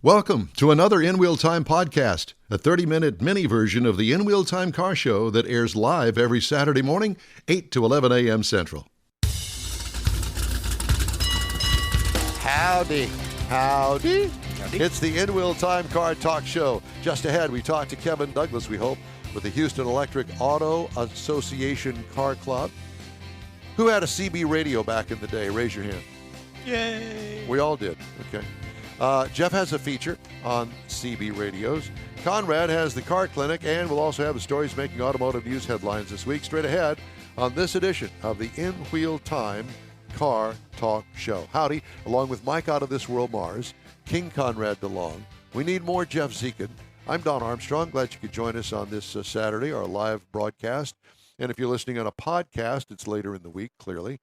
Welcome to another In Wheel Time podcast, a 30-minute mini version of the In Wheel Time car show that airs live every Saturday morning, 8 to 11 a.m. Central. Howdy. Howdy. It's the In Wheel Time Car Talk Show. Just ahead, we talk to Kevin Douglas, we hope, with the Houston Electric Auto Association Car Club. Who had a CB radio back in the day? Raise your hand. Yay. We all did. Okay. Jeff has a feature on CB radios. Conrad has the car clinic, and we'll also have the stories making automotive news headlines this week. Straight ahead on this edition of the In Wheel Time Car Talk Show. Howdy, along with Mike Out of This World Mars, King Conrad DeLong. We need more Jeff Dziekan. I'm Don Armstrong. Glad you could join us on this Saturday, our live broadcast. And if you're listening on a podcast, it's later in the week, clearly.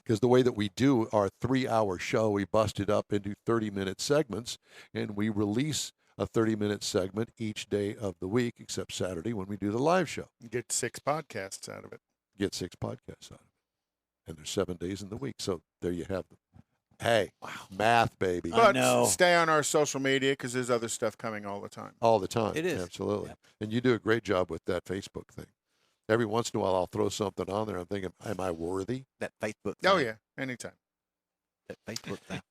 Because the way that we do our 3-hour show, we bust it up into 30-minute segments, and we release a 30-minute segment each day of the week, except Saturday when we do the live show. You get 6 podcasts out of it. Get 6 podcasts out of it. And there's 7 days in the week, so there you have them. Hey, wow. Math, baby. But stay on our social media because there's other stuff coming all the time. All the time. It is. Absolutely. Yep. And you do a great job with that Facebook thing. Every once in a while, I'll throw something on there. I'm thinking, am I worthy? That Facebook thing. Oh, yeah. Anytime. That Facebook thing.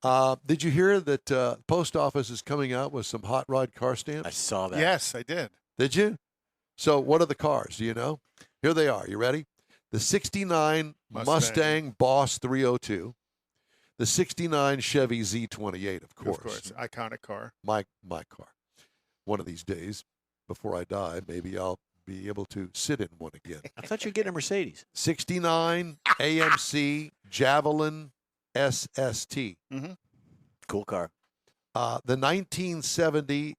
Did you hear that post office is coming out with some hot rod car stamps? I saw that. Yes, I did. Did you? So what are the cars? Do you know? Here they are. You ready? The 69 Mustang Boss 302. The 69 Chevy Z28, of course. Of course. Iconic car. My car. One of these days, before I die, maybe I'll be able to sit in one again. I thought you'd get a Mercedes. 69 AMC Javelin SST. Mm-hmm. Cool car. The 1970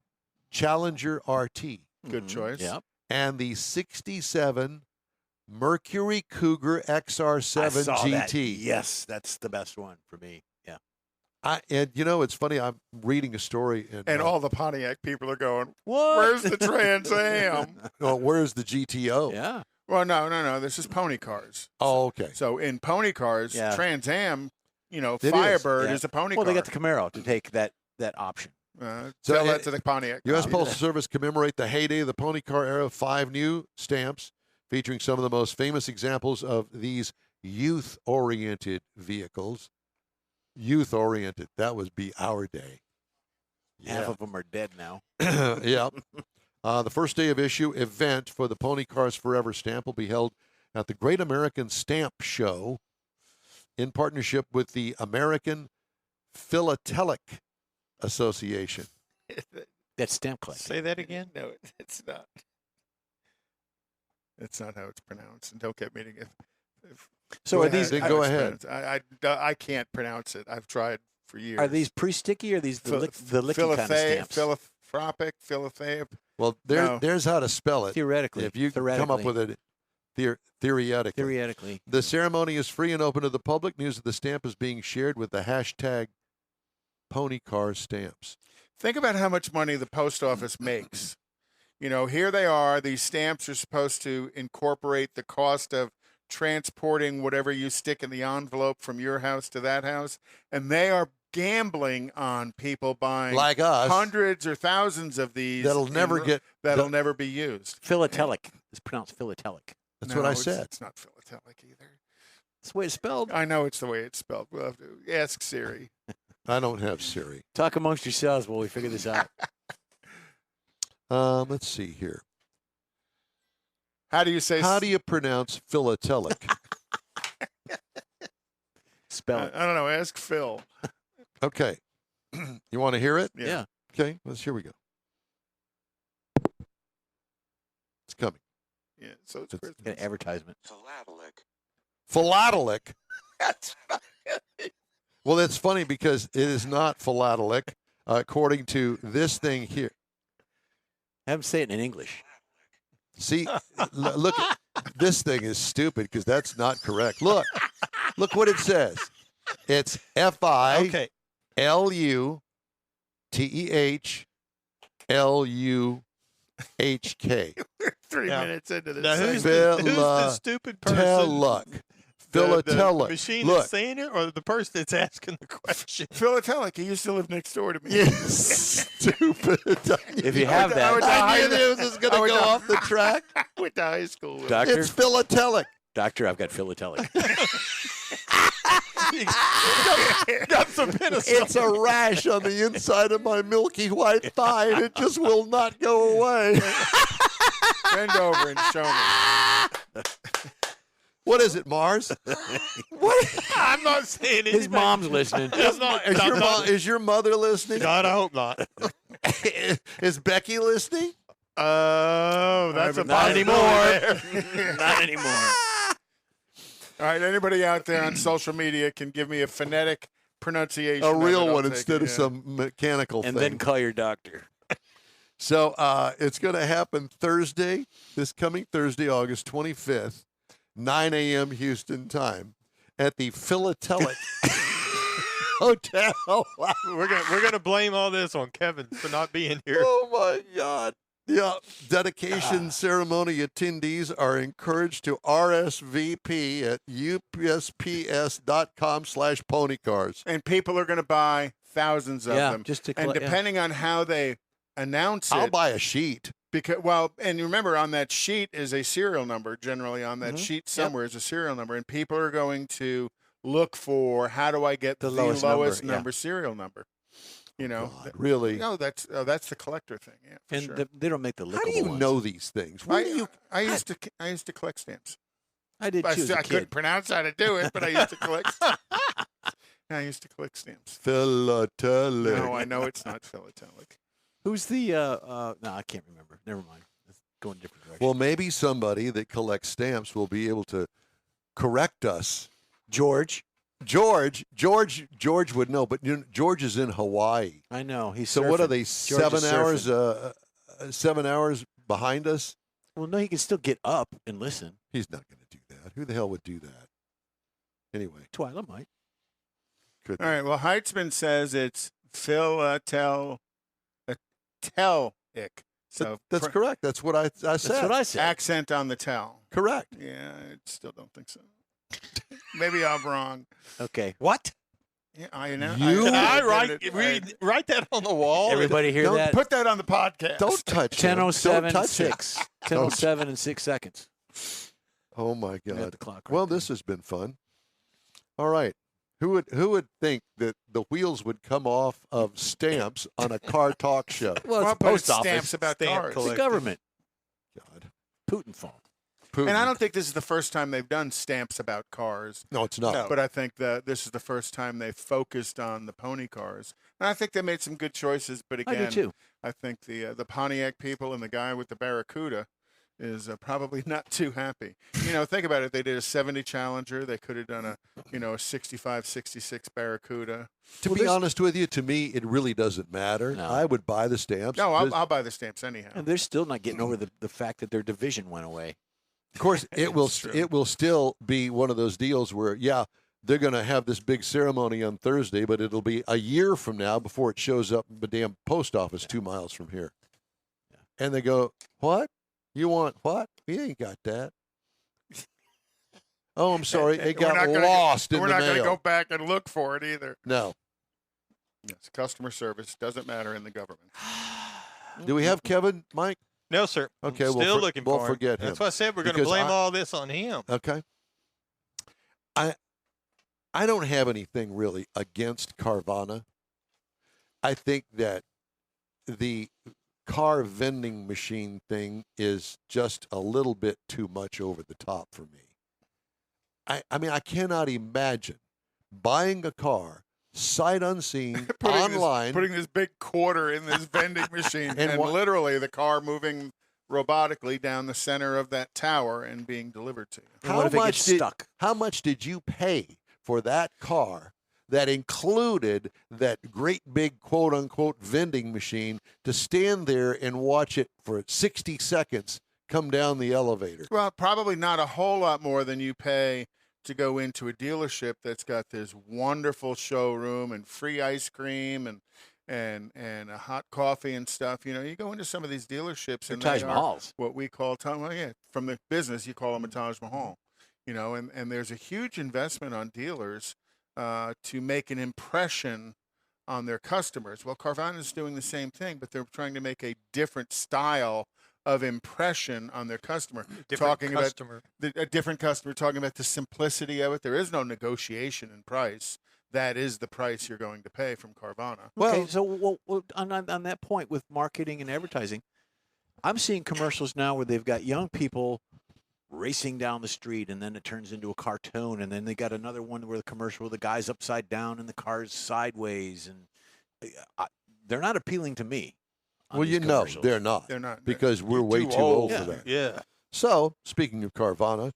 Challenger RT. Good choice. Yep. And the 67 Mercury Cougar XR7 I saw GT. that. Yes, that's the best one for me. Yeah. And you know, it's funny. I'm reading a story, And all the Pontiac people are going, What? where's the Trans Am? where's the GTO? Yeah. Well, no. This is pony cars. Oh, okay. So in pony cars, Yeah. Trans Am, It is. Firebird Yeah. is a pony Well, car. they got the Camaro to take that option. So Sell that to the Pontiac. U.S. guys. Postal Service commemorate the heyday of the pony car era. 5 new stamps featuring some of the most famous examples of these youth-oriented vehicles. Youth-oriented. That would be our day. Half of them are dead now. Yeah. The first day of issue event for the Pony Cars Forever stamp will be held at the Great American Stamp Show in partnership with the American Philatelic Association. That's stamp collecting. Say that again? No, it's not. It's not how it's pronounced. And don't get me to get. So are these Go ahead. I can't pronounce it. I've tried for years. are these pre-sticky or are these the licky kind of stamps? Philathelip. Well, No. there's how to spell it. Theoretically. If you come up with it theoretically. Theoretically. The ceremony is free and open to the public. News of the stamp is being shared with the hashtag Pony Car Stamps. Think about how much money the post office makes. Here they are. These stamps are supposed to incorporate the cost of transporting whatever you stick in the envelope from your house to that house. And they are gambling on people buying Like us. hundreds or thousands of these That'll never be used. Philatelic. It's pronounced philatelic. That's No, what I it's- said. It's not philatelic either. That's the way it's spelled. I know it's the way it's spelled. We'll have to ask Siri. I don't have Siri. Talk amongst yourselves while we figure this out. Let's see here. How do you say? How do you pronounce philatelic? Spell it. I don't know. Ask Phil. Okay. You want to hear it? Yeah. Okay. Here we go. It's coming. Yeah. So it's It's- Christmas. An advertisement. Philatelic. That's not Well, that's funny because it is not philatelic, according to this thing here. Have them say it in English. See, look, this thing is stupid because that's not correct. Look what it says. It's Okay. FILUTHLUHK. 3 minutes into this. Now, who's segment. the stupid person? Philatelic. Philatelic. The machine Look. that's saying it, or the person that's asking the question? Philatelic. He used to live next door to me. Yes. Stupid. If you have I went to that, high- I knew this was going to go off the track. I went to high school with him. doctor, It's philatelic. doctor, I've got philatelic. Got some penicillin. It's a rash on the inside of my milky white thigh, and it just will not go away. Bend over and show me. What is it, Mars? What? I'm not saying anything. His mom's listening. It's not. Is your mother listening? God, I hope not. Is Becky listening? Oh, that's a Not possibility anymore. there. Not anymore. All right, anybody out there on social media can give me a phonetic pronunciation. A of real it, I'll one take instead it, of yeah. some mechanical And thing. then call your doctor. So it's going to happen Thursday, this coming Thursday, August 25th, 9 a.m. Houston time, at the Philatelic Hotel. We're gonna blame all this on Kevin for not being here. Oh my God! Yeah, dedication ceremony attendees are encouraged to RSVP at USPS.com/ponycars. And people are going to buy thousands of Yeah, them. just to and collect- yeah. depending on how they announce I'll it, buy a sheet. because and remember on that sheet is a serial number. Generally on that sheet somewhere is a serial number, and people are going to look for how do I get the lowest number serial number. You know, God, really? no, that's the collector thing. Yeah, for And sure. they don't make the lickable How do you ones. know these things? Where do you? I used to collect stamps. I did too as a I couldn't kid. pronounce how to do it, but I used to collect. I used to collect stamps. Philatelic. No, I know it's not philatelic. Who's the? No, I can't remember. Never mind. Let's go in a different direction. Well, maybe somebody that collects stamps will be able to correct us. George. George would know, but George is in Hawaii. I know he's. So what are they? George is 7 hours? surfing. 7 hours behind us? Well, no, he can still get up and listen. He's not going to do that. Who the hell would do that? Anyway, Twyla might. good. All right. Well, Heitzman says it's philatelic. So That's correct. That's what I said. That's what I said. accent on the tell. Correct. Yeah, I still don't think so. Maybe I'm wrong. Okay. What? Yeah, I know. You- Can I I write that on the wall? Everybody hear Don't that? put that on the podcast. Don't touch him. 10:07 Don't touch 6. it. 10:07 and 6 seconds. Oh my We have God. the clock. Well, right there. this has been fun. All right. Who would think that the wheels would come off of stamps on a car talk show? Well, it's the but post it's office. stamps about Stamp cars. It's the collecting. government. God. Putin fault. Putin. And I don't think this is the first time they've done stamps about cars. No, it's not. No. But I think that this is the first time they focused on the pony cars. And I think they made some good choices. But I do again, too. I think the Pontiac people and the guy with the Barracuda is probably not too happy. You know, think about it. They did a 70 Challenger. They could have done a 65, 66 Barracuda. To be honest with you, to me, it really doesn't matter. No. I would buy the stamps. No, Just- I'll buy the stamps anyhow. And they're still not getting over the fact that their division went away. Of course, it will It's true. it will still be one of those deals where, yeah, they're going to have this big ceremony on Thursday, but it'll be a year from now before it shows up in the damn post office 2 miles from here. Yeah. And they go, "What? You want what? We ain't got that." Oh, I'm sorry, it We're got not gonna lost in We're the not going to mail. go back and look for it either. No. Yes, customer service doesn't matter in the government. Do we have Kevin, Mike? No, sir. I'm Okay, still looking we'll for him. forget him. That's why I said we're going to Because blame I- all this on him. Okay. I don't have anything really against Carvana. I think that the car vending machine thing is just a little bit too much over the top for me. I mean, I cannot imagine buying a car sight unseen online. Putting this big quarter in this vending machine and what- literally the car moving robotically down the center of that tower and being delivered to you. And what if it gets stuck? How much did you pay for that car that included that great big quote unquote vending machine to stand there and watch it for 60 seconds come down the elevator? Well, probably not a whole lot more than you pay to go into a dealership that's got this wonderful showroom and free ice cream and a hot coffee and stuff. You know, you go into some of these dealerships and Taj they are Mahals. what we call from the business you call them a Taj Mahal. and there's a huge investment on dealers to make an impression on their customers. Well, Carvana is doing the same thing, but they're trying to make a different style of impression on their customer. Customer. A different customer, talking about the simplicity of it. There is no negotiation in price. That is the price you're going to pay from Carvana. Okay, so on that point with marketing and advertising, I'm seeing commercials now where they've got young people racing down the street, and then it turns into a cartoon, and then they got another one where the commercial where the guy's upside down and the car's sideways, and they're not appealing to me. Well, they're not. They're not. Because we're way too old for that. Yeah. So, speaking of Carvana,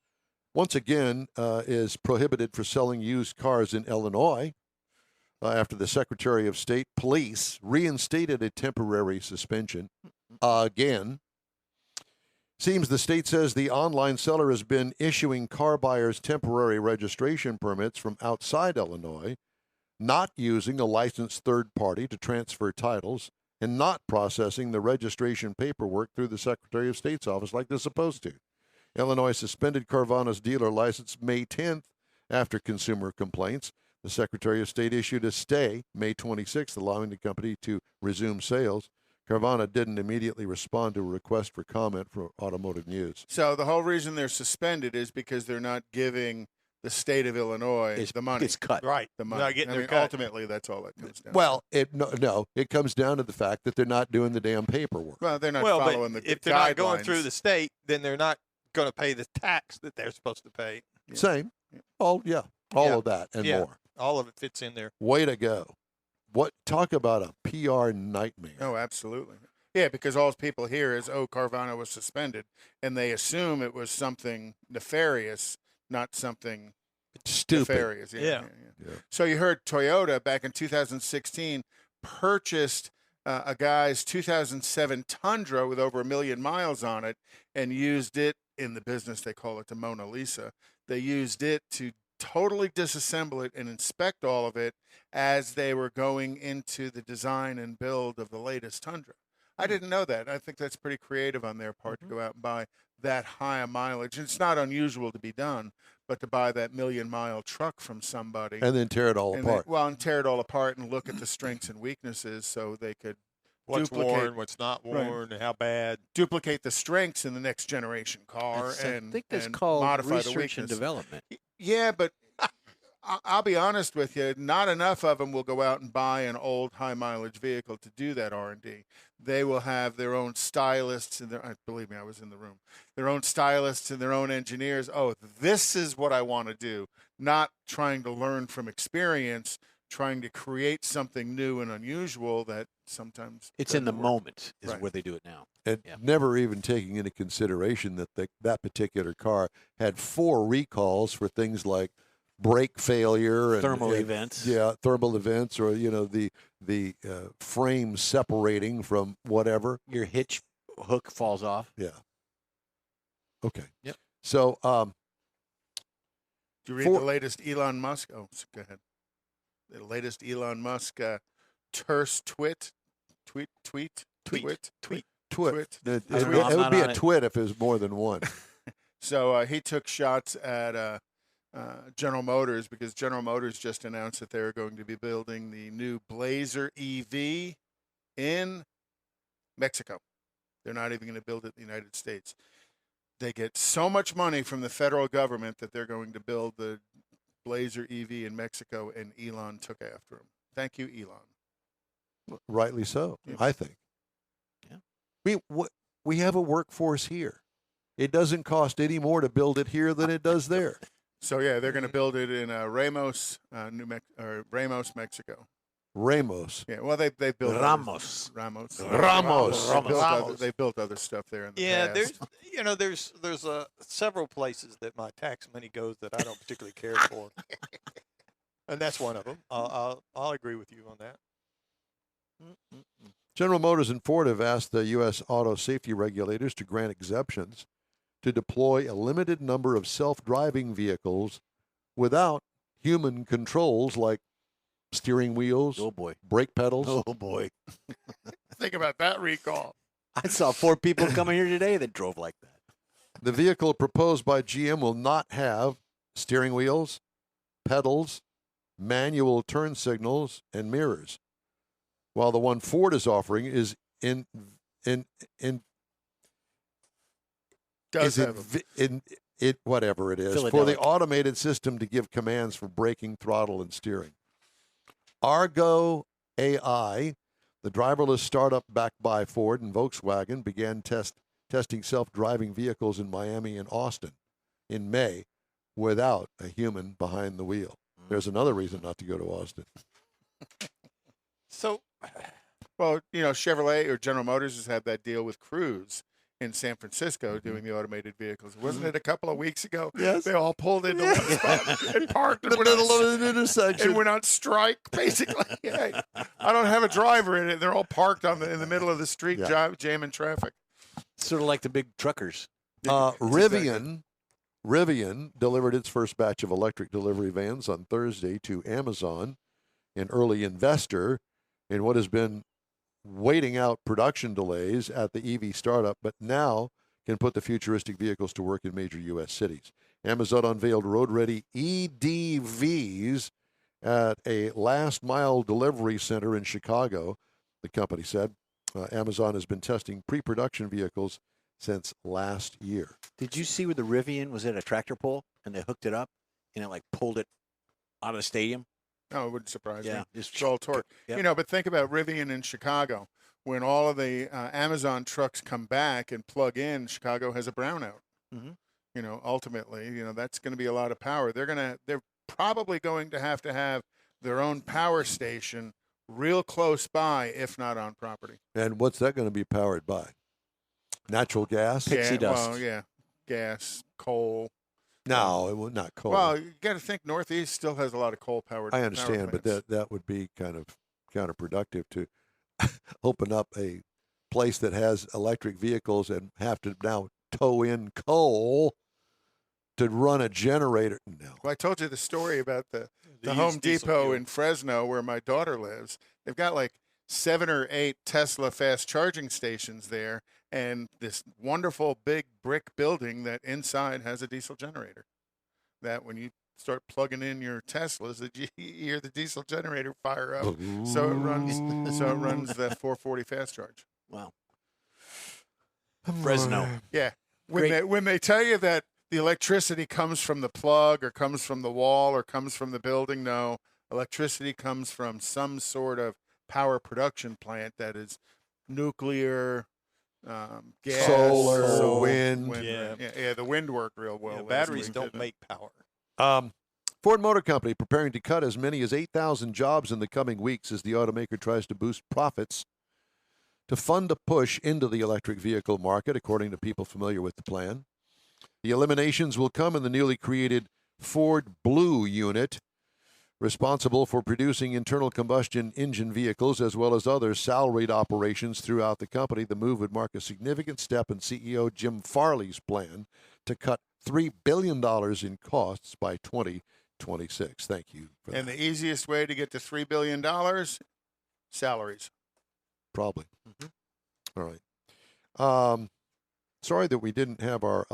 once again is prohibited for selling used cars in Illinois after the Secretary of State Police reinstated a temporary suspension again. Seems the state says the online seller has been issuing car buyers temporary registration permits from outside Illinois, not using a licensed third party to transfer titles, and not processing the registration paperwork through the Secretary of State's office like they're supposed to. Illinois suspended Carvana's dealer license May 10th after consumer complaints. The Secretary of State issued a stay May 26th, allowing the company to resume sales. Carvana didn't immediately respond to a request for comment from Automotive News. So the whole reason they're suspended is because they're not giving the state of Illinois the money. It's cut. Right. The money. Not getting their cut. Ultimately, that's all that comes down. Well, it comes down to the fact that they're not doing the damn paperwork. Well, they're not Well, following but the if they're guidelines. not going through the state, then they're not going to pay the tax that they're supposed to pay. Yeah. Same. All of that and more. All of it fits in there. Way to go. Talk about a PR nightmare. Oh, absolutely. Yeah, because all people hear is, Carvana was suspended, and they assume it was something nefarious, not something Stupid. nefarious. Yeah. So you heard Toyota back in 2016 purchased a guy's 2007 Tundra with over 1 million miles on it and used it in the business. They call it the Mona Lisa. They used it to totally disassemble it and inspect all of it as they were going into the design and build of the latest Tundra. I didn't know that. I think that's pretty creative on their part to go out and buy that high a mileage. It's not unusual to be done, but to buy that 1 million mile truck from somebody And then tear it all apart. and tear it all apart and look at the strengths and weaknesses so they could What's duplicate, worn, what's not worn, and how bad. duplicate the strengths in the next generation car I think that's called modify the research weakness. and development. Yeah, but I'll be honest with you. Not enough of them will go out and buy an old high mileage vehicle to do that R&D. They will have their own stylists and believe me, I was in the room. Their own stylists and their own engineers. Oh, this is what I want to do. Not trying to learn from experience, trying to create something new and unusual that sometimes It's in the doesn't work. moment is Right. where they do it now. And Yeah. never even taking into consideration that that particular car had 4 recalls for things like brake failure and Thermal events. Yeah, thermal events, or the frame separating from whatever. Your hitch hook falls off. Yeah. Okay. Yep. So, Did you read the latest Elon Musk? Oh, go ahead. The latest Elon Musk terse tweet. twit. Tweet. It I don't would know, I'm not be on a it. twit if it was more than one. So he took shots at General Motors because General Motors just announced that they're going to be building the new Blazer EV in Mexico. They're not even going to build it in the United States. They get so much money from the federal government that they're going to build the Blazer EV in Mexico, and Elon took after him. Thank you, Elon. Rightly so, Yeah. I think. Yeah. We have a workforce here. It doesn't cost any more to build it here than it does there. So yeah, they're going to build it in Ramos, Ramos, Mexico. Ramos. Yeah, well, they built Ramos. Ramos. Ramos. They built other stuff there in the Yeah, past. there's several places that my tax money goes that I don't particularly care for, and that's one of them. I'll agree with you on that. General Motors and Ford have asked the U.S. auto safety regulators to grant exemptions to deploy a limited number of self-driving vehicles without human controls like steering wheels, Oh boy. brake pedals. Oh boy. Think about that recall. I saw 4 people coming here today that drove like that. The vehicle proposed by GM will not have steering wheels, pedals, manual turn signals, and mirrors, while the one Ford is offering is whatever it is, for the automated system to give commands for braking, throttle, and steering. Argo AI, the driverless startup backed by Ford and Volkswagen, began testing self-driving vehicles in Miami and Austin in May without a human behind the wheel. There's another reason not to go to Austin. So, well, Chevrolet or General Motors has had that deal with Cruise in San Francisco doing the automated vehicles. Wasn't it a couple of weeks ago? Yes. They all pulled into one spot and parked in the middle of an intersection. And went on strike, basically. Yeah. I don't have a driver in it. They're all parked in the middle of the street, jamming traffic. Sort of like the big truckers. Rivian delivered its first batch of electric delivery vans on Thursday to Amazon, an early investor in what has been waiting out production delays at the EV startup, but now can put the futuristic vehicles to work in major U.S. cities. Amazon unveiled road-ready EDVs at a last-mile delivery center in Chicago, the company said. Amazon has been testing pre-production vehicles since last year. Did you see where the Rivian was at a tractor pull and they hooked it up and it pulled it out of the stadium? No, it wouldn't surprise me. It's all torque. Yep. But think about Rivian in Chicago. When all of the Amazon trucks come back and plug in, Chicago has a brownout. Mm-hmm. Ultimately, that's going to be a lot of power. They're probably going to have their own power station real close by, if not on property. And what's that going to be powered by? Natural gas? Pixie dust. Well, gas, coal. No, it will not coal. Well, you got to think Northeast still has a lot of coal-powered. I understand, but that would be kind of counterproductive to open up a place that has electric vehicles and have to now tow in coal to run a generator. No. Well, I told you the story about the Home Depot in Fresno where my daughter lives. They've got 7 or 8 Tesla fast charging stations there, and this wonderful big brick building that inside has a diesel generator. That when you start plugging in your Teslas, that you hear the diesel generator fire up, so it runs the 440 fast charge. Wow. Fresno. Yeah. When they tell you that the electricity comes from the plug or comes from the wall or comes from the building, no. Electricity comes from some sort of power production plant that is nuclear, gas, solar, wind. Yeah, the wind worked real well. Batteries don't make power. Ford Motor Company preparing to cut as many as 8,000 jobs in the coming weeks as the automaker tries to boost profits to fund a push into the electric vehicle market, according to people familiar with the plan. The eliminations will come in the newly created Ford Blue unit, responsible for producing internal combustion engine vehicles as well as other salaried operations throughout the company. The move would mark a significant step in CEO Jim Farley's plan to cut $3 billion in costs by 2026. Thank you for that. And the easiest way to get to $3 billion, salaries. Probably. Mm-hmm. All right. Sorry that we didn't have our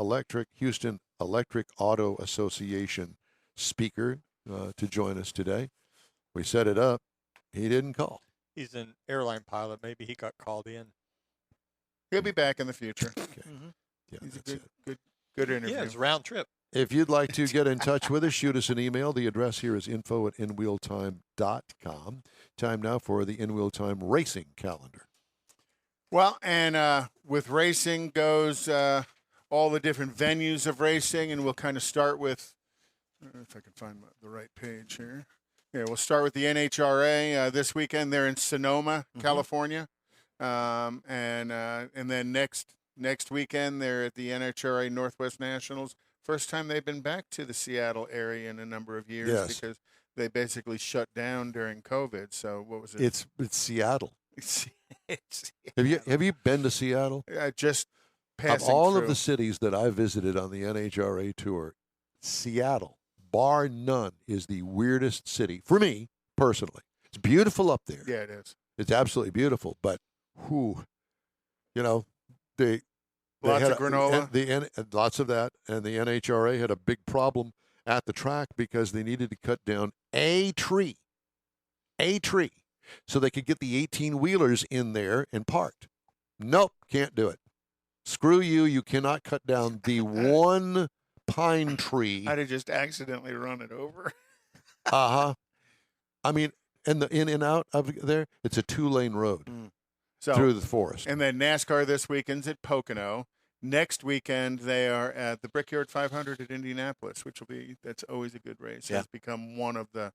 Houston Electric Auto Association speaker to join us today. We set it up. He didn't call. He's an airline pilot. Maybe he got called in. He'll be back in the future. Okay. Mm-hmm. Yeah, He's that's a good interview. Yeah, it's round trip. If you'd like to get in touch with us, shoot us an email. The address here is info@inwheeltime.com. Time now for the In Wheel Time racing calendar. Well, and with racing goes all the different venues of racing, and we'll kind of start with, if I can find the right page here. Yeah, we'll start with the NHRA this weekend. They're in Sonoma, California, and then next weekend they're at the NHRA Northwest Nationals. First time they've been back to the Seattle area in a number of years because they basically shut down during COVID. So what was it? It's Seattle. It's Have you been to Seattle? Just passing Of all through. of the cities that I visited on the NHRA tour, Seattle, bar none, is the weirdest city for me personally. It's beautiful up there. Yeah, it is. It's absolutely beautiful, but the Lots of granola. Lots of that. And the NHRA had a big problem at the track because they needed to cut down a tree, so they could get the 18-wheelers in there and parked. Nope, can't do it. Screw you. You cannot cut down the one pine tree. I'd have just accidentally run it over. Uh-huh. I mean, and the in and out of there, it's a 2-lane road through the forest. And then NASCAR this weekend's at Pocono. Next weekend, they are at the Brickyard 500 at Indianapolis, that's always a good race. Yeah. It's become one of the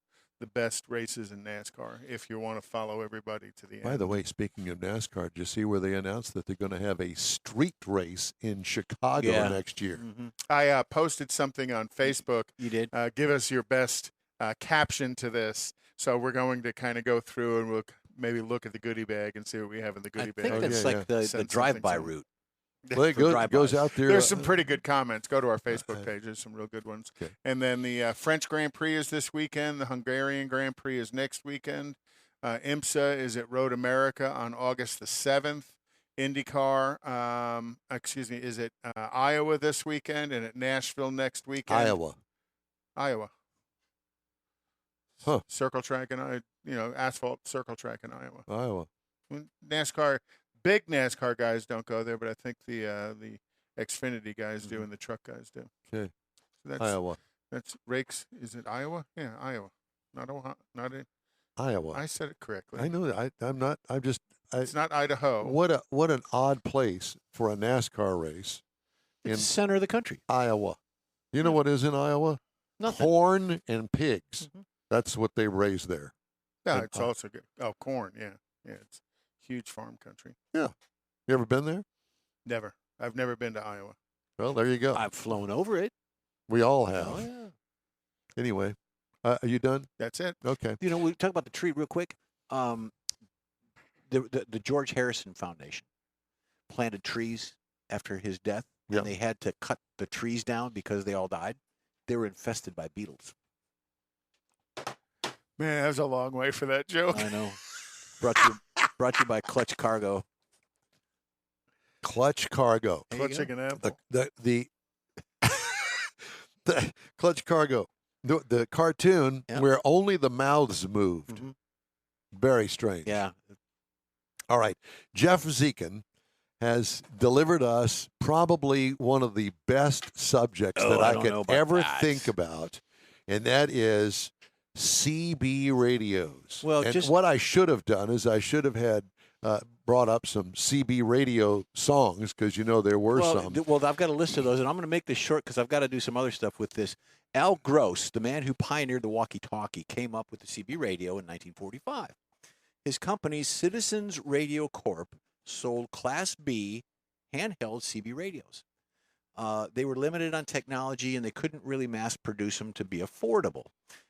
best races in NASCAR if you want to follow everybody to the end. By the way, speaking of NASCAR, did you see where they announced that they're going to have a street race in Chicago next year? Mm-hmm. I posted something on Facebook. You did? Give us your best caption to this. So we're going to kind of go through and we'll maybe look at the goodie bag and see what we have in the goodie bag. I think that's like the drive-by route. Well, it goes out there. There's some pretty good comments. Go to our Facebook page. There's some real good ones. Okay. And then the French Grand Prix is this weekend. The Hungarian Grand Prix is next weekend. IMSA is at Road America on August the 7th. IndyCar, is at Iowa this weekend and at Nashville next weekend. Iowa. Huh. Circle track and asphalt circle track in Iowa. Iowa. NASCAR. Big NASCAR guys don't go there, but I think the Xfinity guys do and the truck guys do. Okay. So that's Iowa. That's Rakes. Is it Iowa? Yeah, Iowa. Not Ohio. Not in. Iowa. I said it correctly. I know that. I'm not. I'm just. It's not Idaho. What an odd place for a NASCAR race in It's the center of the country. Iowa. You know what is in Iowa? Nothing. Corn and pigs. Mhm. That's what they raise there. No, and, it's also good. Oh, corn. Yeah, it's huge farm country. You ever been there? Never. I've never been to Iowa. Well, there you go. I've flown over it. We all have. Oh, yeah. Anyway, are you done? That's it. Okay. You know, we talk about the tree real quick. The George Harrison Foundation planted trees after his death, Yeah. and they had to cut the trees down because they all died. They were infested by beetles. Man, that was a long way for that joke. I know. Brought you by Clutch Cargo. Clutch Cargo. There you go. Clutching an apple. The Clutch Cargo. The cartoon Yeah. where only the mouths moved. Mhm. Very strange. Yeah. All right. Jeff Dziekan has delivered us probably one of the best subjects Oh, that I I don't could know about ever that. think about, and that is CB radios. Well, and just- what I should have done is I should have had brought up some CB radio songs because there were some. Well, I've got a list of those, and I'm going to make this short because I've got to do some other stuff with this. Al Gross, the man who pioneered the walkie-talkie, came up with the CB radio in 1945. His company, Citizens Radio Corp., sold Class B handheld CB radios. They were limited on technology, and they couldn't really mass produce them to be affordable.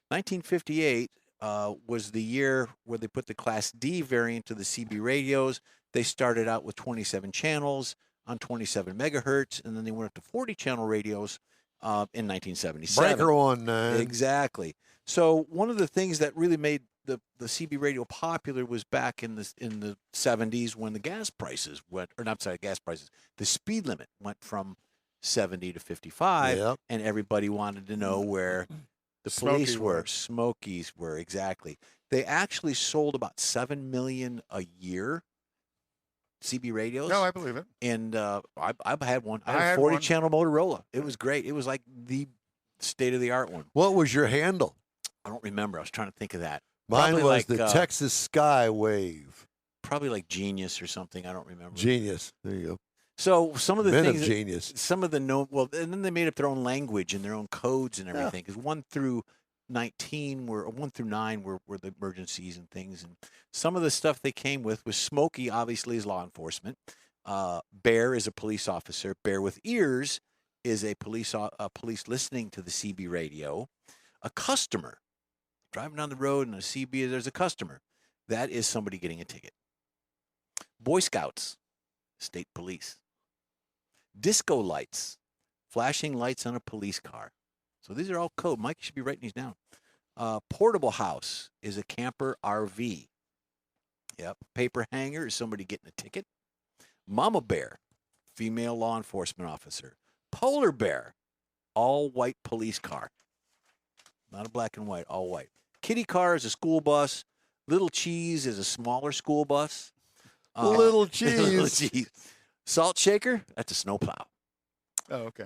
1958 was the year where they put the Class D variant of the CB radios. They started out with 27 channels on 27 megahertz, and then they went up to 40-channel radios in 1977. Breaker on 9. Exactly. So one of the things that really made the CB radio popular was back in the 70s when the gas prices went, or not sorry, gas prices, the speed limit went from 70 to 55, Yep. and everybody wanted to know where the police were, Smokies were, exactly. They actually sold about 7 million a year, CB radios. No, I believe it. And I've had one. I I had had a one. 40-channel Motorola. It was great. It was like the state-of-the-art one. What was your handle? I don't remember. I was trying to think of that. Mine Probably was like, the Texas Skywave. Probably like Genius or something. I don't remember. Genius. There you go. So some of the Men of things, genius. some of the and then they made up their own language and their own codes and everything. Because 1 through 19 or 1 through 9 were the emergencies and things. And some of the stuff they came with was Smokey, obviously, is law enforcement. Bear is a police officer. Bear with ears is a police listening to the CB radio. A customer driving down the road and a CB, there's a customer. That is somebody getting a ticket. Boy Scouts, state police. Disco lights, flashing lights on a police car. So these are all code. Mike, you should be writing these down. Portable house is a camper RV. Yep. Paper hanger is somebody getting a ticket. Mama bear, female law enforcement officer. Polar bear, all white police car. Not a black and white, all white. Kitty car is a school bus. Little cheese is a smaller school bus. Little cheese. Little cheese. Salt shaker, that's a snowplow. Oh, okay.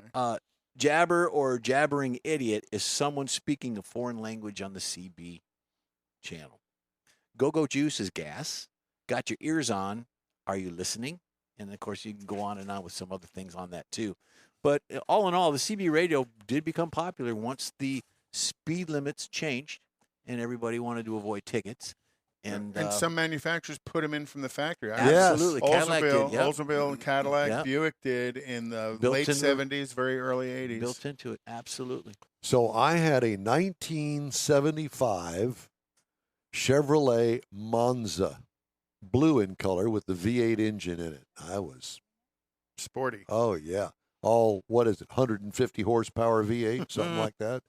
Jabber or jabbering idiot is someone speaking a foreign language on the CB channel. Go-go juice is gas. Got your ears on. Are you listening? And, of course, you can go on and on with some other things on that, too. But all in all, the CB radio did become popular once the speed limits changed and everybody wanted to avoid tickets. And some manufacturers put them in from the factory. Absolutely. Cadillac Oldsmobile, did, yep. Oldsmobile and Cadillac, Yep. Buick did in the Built late into- 70s, very early 80s. built into it, absolutely. So I had a 1975 Chevrolet Monza, blue in color with the V8 engine in it. I was, Sporty. oh yeah, all, what is it, 150 horsepower V8, something like that.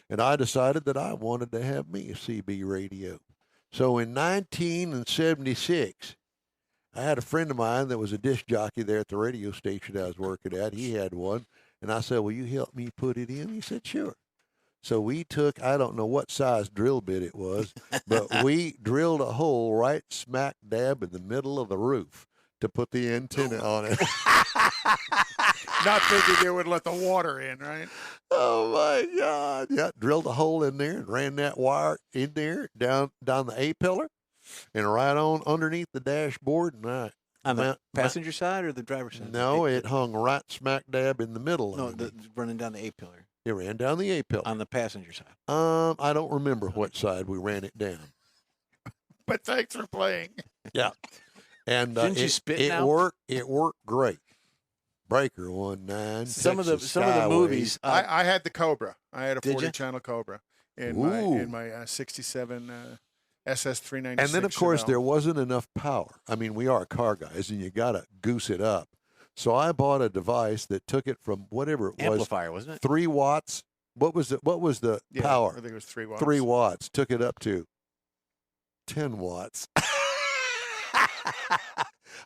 And I decided that I wanted to have me a CB radio. So in 1976, I had a friend of mine that was a disc jockey there at the radio station I was working at. He had one. And I said, will you help me put it in? He said, sure. So we took, I don't know what size drill bit it was, but we drilled a hole right smack dab in the middle of the roof to put the antenna on it. Not thinking it would let the water in, right? Oh my God. Yeah, drilled a hole in there and ran that wire in there down the A pillar and right on underneath the dashboard. And On the passenger side or the driver's side? no, it hung right smack dab in the middle. No, running down the A pillar. It ran down the A pillar. On the passenger side. I don't remember what side we ran it down. But thanks for playing. Yeah. And Didn't you spit it now? worked. It worked great. Breaker 19. Some of the Skyway. movies. I had the Cobra. I had a Did ya? 40-channel Cobra in Ooh. my 67 SS396. And then, of course, Chevelle. there wasn't enough power. I mean, we are car guys, and you got to goose it up. So I bought a device that took it from whatever it was, amplifier, wasn't it? 3 watts. What was the Yeah, power? I think it was 3 watts. 3 watts. Took it up to 10 watts.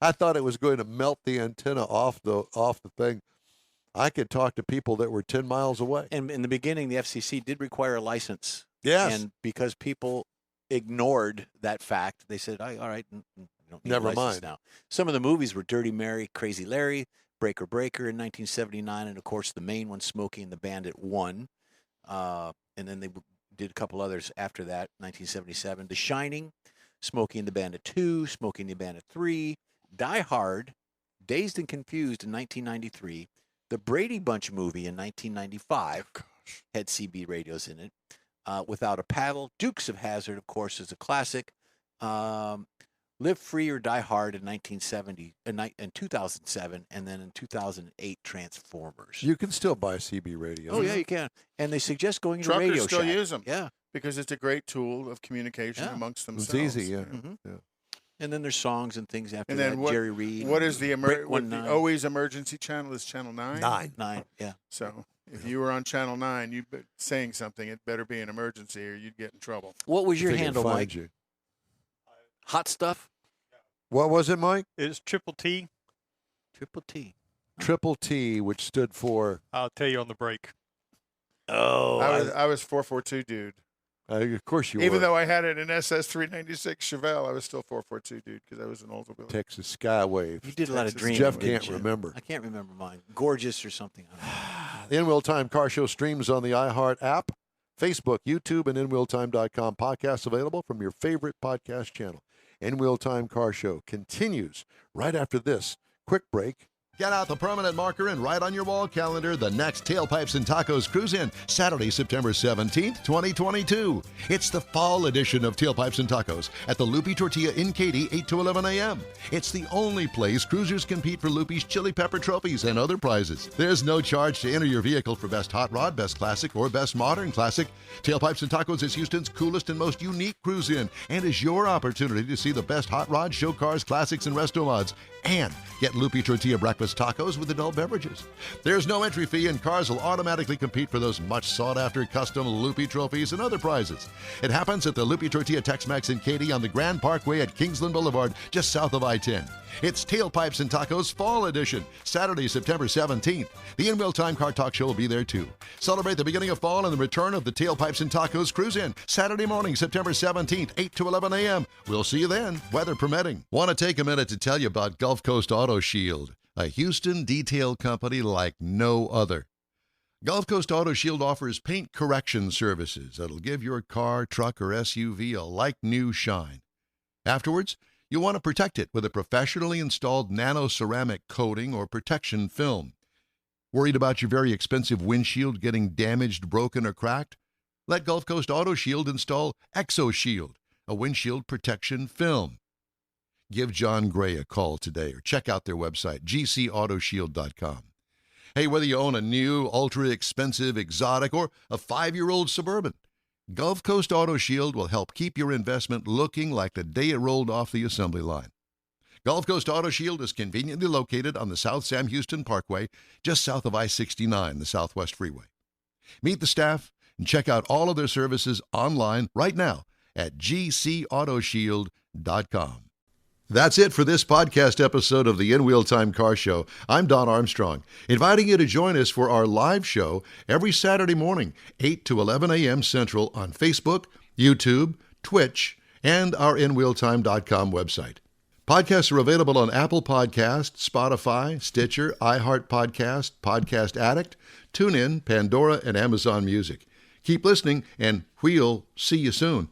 I thought it was going to melt the antenna off the thing. I could talk to people that were 10 miles away. And in the beginning, the FCC did require a license. Yes. And because people ignored that fact, they said, all right, you don't need a Never license mind. now. Some of the movies were Dirty Mary, Crazy Larry, Breaker Breaker in 1979, and, of course, the main one, Smokey and the Bandit 1. And then they did a couple others after that, 1977. The Shining, Smokey and the Bandit 2, Smokey and the Bandit 3, Die Hard, Dazed and Confused in 1993, the Brady Bunch movie in 1995 had CB radios in it. Without a Paddle, Dukes of Hazzard, of course, is a classic. Live Free or Die Hard in 1970, in 2007, and then in 2008, Transformers. You can still buy CB radios. Oh, yeah, you can. And they suggest going to Truckers Radio still Shack. use them. Yeah. Because it's a great tool of communication Yeah. amongst It's themselves. easy, yeah. Mhm. Yeah. And then there's songs and things after And that. then what, Jerry Reed. what is the, Brick what the 19. always emergency channel is channel 9? 9, yeah. So if you were on channel 9, you saying something, it better be an emergency or you'd get in trouble. What was If your they can handle, find Mike? you. Hot Stuff? What was it, Mike? It's Triple T. Triple T. Triple T, which stood for, I'll tell you on the break. Oh, I was 442 dude. of course you Even were, though I had it in SS396 Chevelle, I was still 442 dude because I was an Oldsmobile. Texas Skywave. you did a lot of Texas. dreaming. Jeff didn't can't you? remember. I can't remember mine. Gorgeous or something. I don't know. The In Wheel Time Car Show streams on the iHeart app, Facebook, YouTube, and InWheelTime.com. Podcasts available from your favorite podcast channel. In Wheel Time Car Show continues right after this quick break. Get out the permanent marker and write on your wall calendar the next Tailpipes and Tacos Cruise In, Saturday, September 17th, 2022. It's the fall edition of Tailpipes and Tacos at the Loopy Tortilla in Katy, 8 to 11 a.m. It's the only place cruisers compete for Loopy's Chili Pepper trophies and other prizes. There's no charge to enter your vehicle for Best Hot Rod, Best Classic, or Best Modern Classic. Tailpipes and Tacos is Houston's coolest and most unique cruise in and is your opportunity to see the best hot rod, show cars, classics, and resto mods. And get Loopy Tortilla breakfast those tacos with adult beverages. There's no entry fee, and cars will automatically compete for those much sought-after custom Loopy trophies and other prizes. It happens at the Loopy Tortilla Tex-Mex in Katy on the Grand Parkway at Kingsland Boulevard, just south of I-10. It's Tailpipes and Tacos Fall Edition, Saturday, September 17th. The In Real Time Car Talk Show will be there too. Celebrate the beginning of fall and the return of the Tailpipes and Tacos Cruise-In, Saturday morning, September 17th, 8 to 11 a.m. We'll see you then, weather permitting. Want to take a minute to tell you about Gulf Coast Auto Shield, a Houston detail company like no other. Gulf Coast Auto Shield offers paint correction services that'll give your car, truck, or SUV a like-new shine. Afterwards, you'll want to protect it with a professionally installed nano-ceramic coating or protection film. Worried about your very expensive windshield getting damaged, broken, or cracked? Let Gulf Coast Auto Shield install ExoShield, a windshield protection film. Give John Gray a call today or check out their website, gcautoshield.com. Hey, whether you own a new, ultra-expensive, exotic, or a 5-year-old Suburban, Gulf Coast Auto Shield will help keep your investment looking like the day it rolled off the assembly line. Gulf Coast Auto Shield is conveniently located on the South Sam Houston Parkway, just south of I-69, the Southwest Freeway. Meet the staff and check out all of their services online right now at gcautoshield.com. That's it for this podcast episode of the In Wheel Time Car Show. I'm Don Armstrong, inviting you to join us for our live show every Saturday morning, 8 to 11 a.m. Central on Facebook, YouTube, Twitch, and our InWheelTime.com website. Podcasts are available on Apple Podcasts, Spotify, Stitcher, iHeart Podcast, Podcast Addict, TuneIn, Pandora, and Amazon Music. Keep listening, and we'll see you soon.